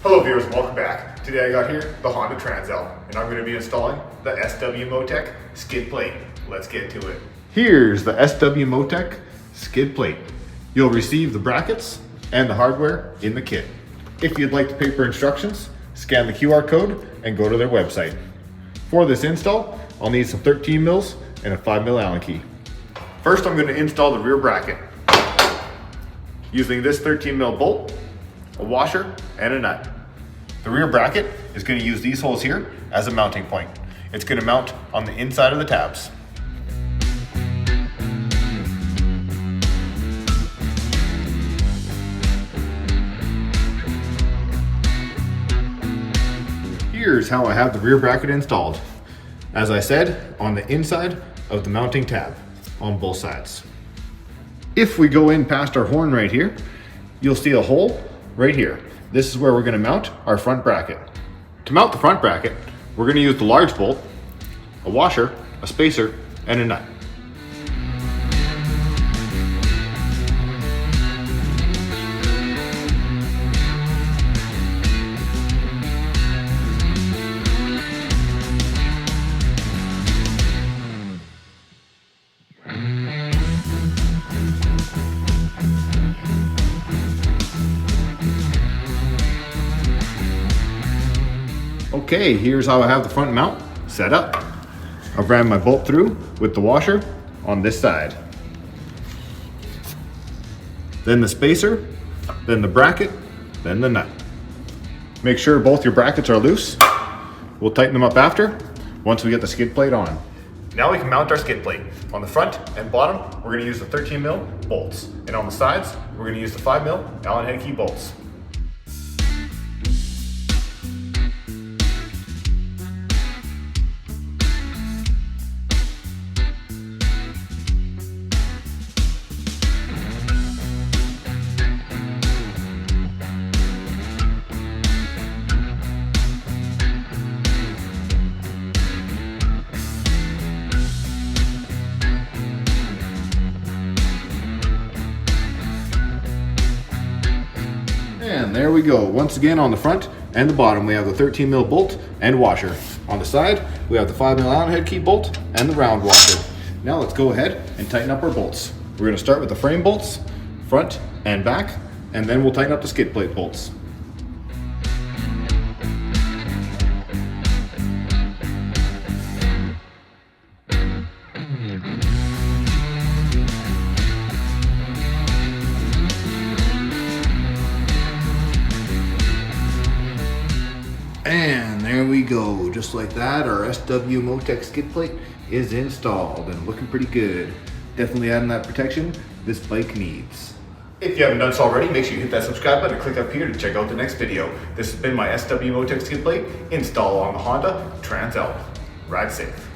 Hello viewers, welcome back. Today I got here the Honda Transalp, and I'm going to be installing the SW MOTECH skid plate. Let's get to it. Here's the SW MOTECH skid plate. You'll receive the brackets and the hardware in the kit. If you'd like the paper instructions, scan the QR code and go to their website. For this install, I'll need some 13 mils and a 5 mil Allen key. First, I'm going to install the rear bracket using this 13 mil bolt, a washer, and a nut. The rear bracket is going to use these holes here as a mounting point. It's going to mount on the inside of the tabs. Here's how I have the rear bracket installed. As I said, on the inside of the mounting tab on both sides. If we go in past our horn right here, you'll see a hole right here. This is where we're going to mount our front bracket. To mount the front bracket, we're going to use the large bolt, a washer, a spacer, and a nut. Okay, here's how I have the front mount set up. I've ran my bolt through with the washer on this side. Then the spacer, then the bracket, then the nut. Make sure both your brackets are loose. We'll tighten them up after, once we get the skid plate on. Now we can mount our skid plate. On the front and bottom, we're going to use the 13 mil bolts. And on the sides, we're going to use the 5 mil Allen head key bolts. And there we go. Once again, on the front and the bottom, we have the 13 mil bolt and washer. On the side, we have the 5 mil Allen head key bolt and the round washer. Now let's go ahead and tighten up our bolts. We're going to start with the frame bolts, front and back, and then we'll tighten up the skid plate bolts. And there we go, just like that, our SW MOTECH skid plate is installed and looking pretty good. Definitely adding that protection this bike needs. If you haven't done so already, make sure you hit that subscribe button and click up here to check out the next video. This has been my SW MOTECH skid plate install on the Honda Transalp. Ride safe.